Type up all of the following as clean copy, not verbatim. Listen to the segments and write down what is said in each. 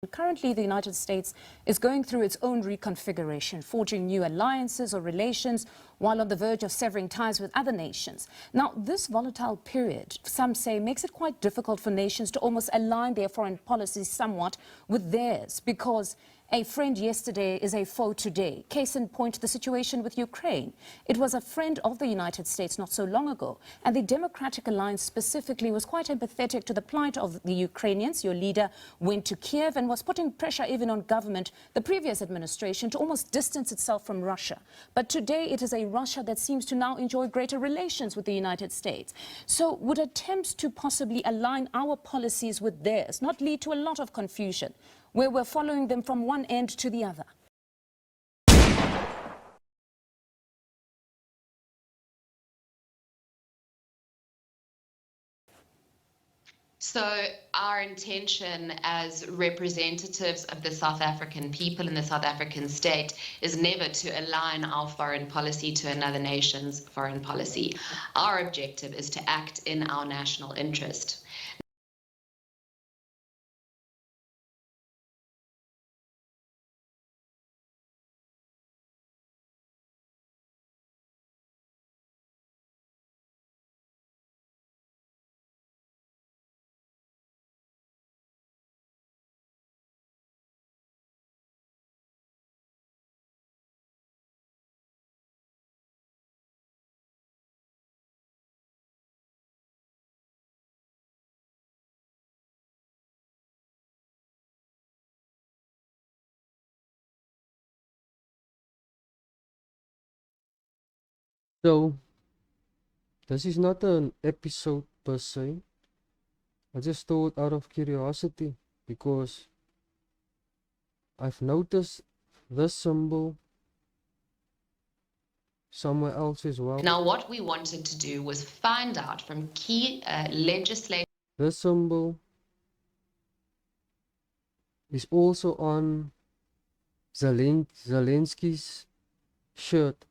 Currently, the United States is going through its own reconfiguration, forging new alliances or relations while on the verge of severing ties with other nations. Now, this volatile period, some say, makes it quite difficult for nations to almost align their foreign policies somewhat with theirs, because a friend yesterday is a foe today. Case in point, the situation with Ukraine. It was a friend of the United States not so long ago, and the Democratic Alliance specifically was quite empathetic to the plight of the Ukrainians. Your leader went to Kiev and was putting pressure even on government, the previous administration, to almost distance itself from Russia. But today it is a Russia that seems to now enjoy greater relations with the United States. So would attempts to possibly align our policies with theirs not lead to a lot of confusion, where we're following them from one end to the other? So our intention as representatives of the South African people and the South African state is never to align our foreign policy to another nation's foreign policy. Our objective is to act in our national interest. So, this is not an episode per se. I just thought out of curiosity because I've noticed this symbol somewhere else as well. Now, what we wanted to do was find out from key legislators. This symbol is also on Zelensky's shirt.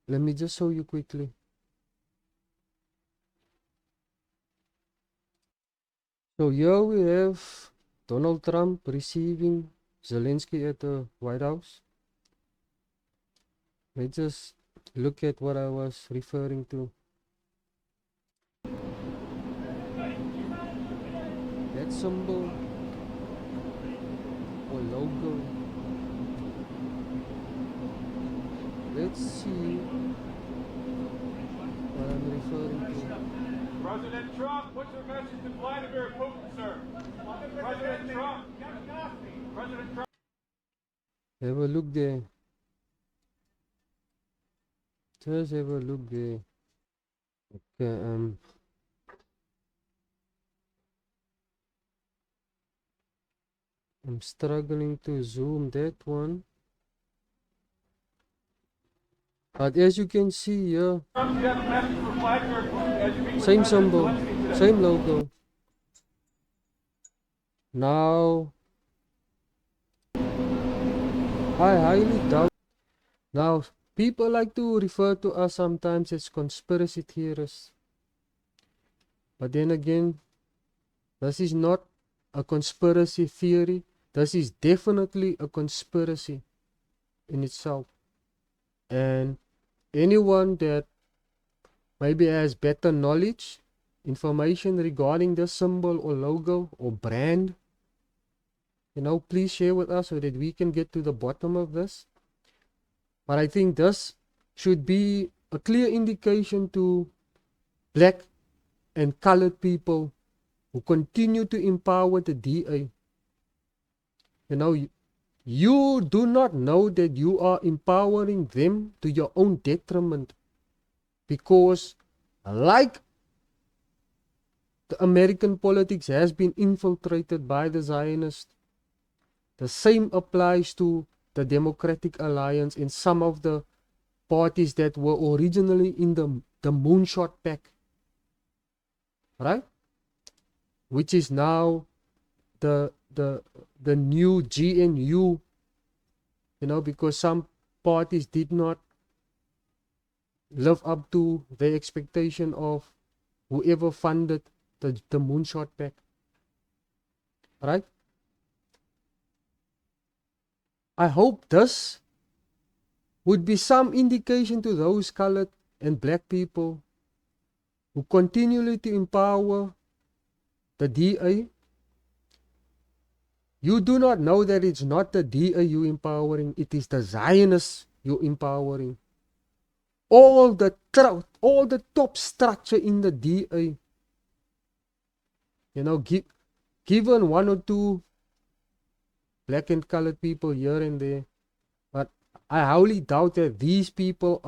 Let me just show you quickly. So here we have Donald Trump receiving Zelensky at the White House. Let's just look at what I was referring to. That symbol or logo. Let's see what I'm referring to. President Trump, what's your message to Vladimir Putin, sir? President Trump. President Trump. Have a look there. Just have a look there. Okay, I'm struggling to zoom that one. But as you can see here, Trump, you have a message for Vladimir Putin as you meet with same President symbol, Zelensky today. same logo. Now, I highly doubt. Now, people like to refer to us sometimes as conspiracy theorists. But then again, this is not a conspiracy theory. This is definitely a conspiracy in itself. And anyone that maybe has better knowledge, information regarding this symbol or logo or brand, please share with us so that we can get to the bottom of this. But I think this should be a clear indication to black and colored people who continue to empower the DA. You do not know that you are empowering them to your own detriment, because like the American politics has been infiltrated by the Zionists, the same applies to the Democratic Alliance and some of the parties that were originally in the Moonshot Pact, right? Which is now the new GNU, because some parties did not live up to the expectation of whoever funded the Moonshot Pact. right? I hope this would be some indication to those colored and black people who continually to empower the DA. You do not know that it's not the DA you empowering, it is the Zionists you empowering. All the top structure in the DA, you know, given one or two black and colored people here and there, but I highly doubt that these people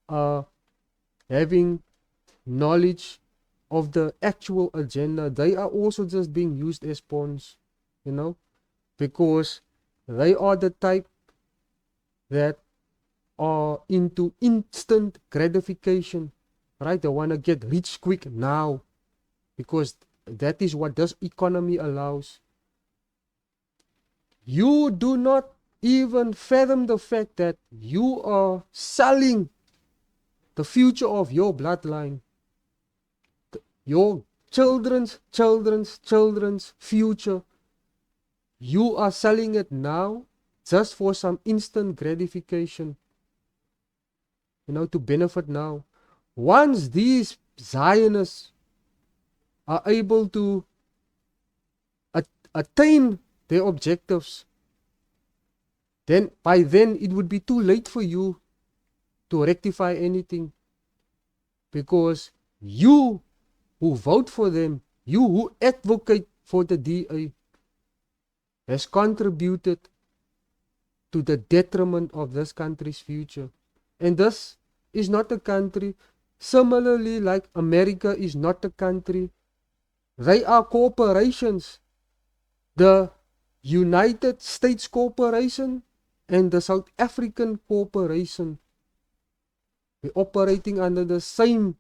are having knowledge of the actual agenda. They are also just being used as pawns, you know, because they are the type that are into instant gratification, right? They want to get rich quick now because that is what this economy allows. You do not even fathom the fact that you are selling the future of your bloodline, your children's future. You are selling it now just for some instant gratification, you know, to benefit now. Once these Zionists are able to attain their objectives, then by then it would be too late for you to rectify anything, because you who vote for them, you who advocate for the DA, has contributed to the detriment of this country's future. And this is not a country, similarly like America is not a country. They are corporations. The United States Corporation and the South African Corporation, we're operating under the same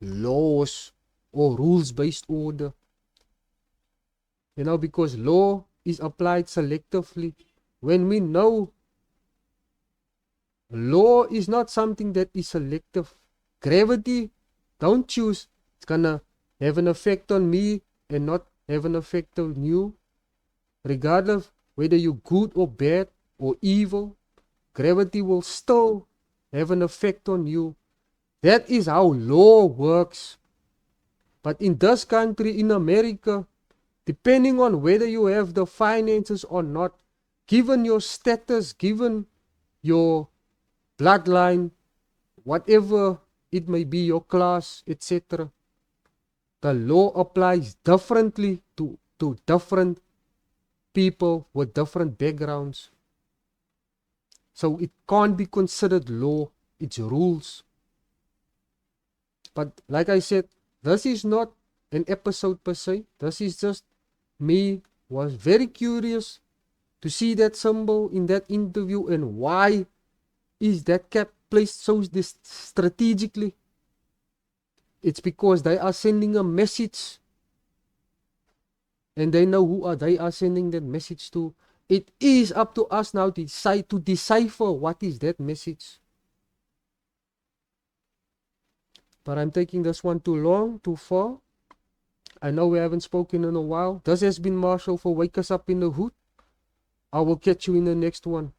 laws or rules-based order. You know, because law is applied selectively. When we know law is not something that is selective. Gravity, don't choose. It's gonna have an effect on me and not have an effect on you. Regardless whether you're good or bad or evil, gravity will still have an effect on you. That is how law works. But in this country, in America, depending on whether you have the finances or not, given your status, given your bloodline, whatever it may be, your class, etc., the law applies differently to different people with different backgrounds. So it can't be considered law, it's rules. But like I said, this is not an episode per se. This is just me was very curious to see that symbol in that interview, and why is that cap placed so strategically. It's because they are sending a message, and they know who they are sending that message to. It is up to us now to decipher what is that message. But I'm taking this one too long, too far. I know we haven't spoken in a while. This has been Marshall for Wake Us Up in the Hood. I will catch you in the next one.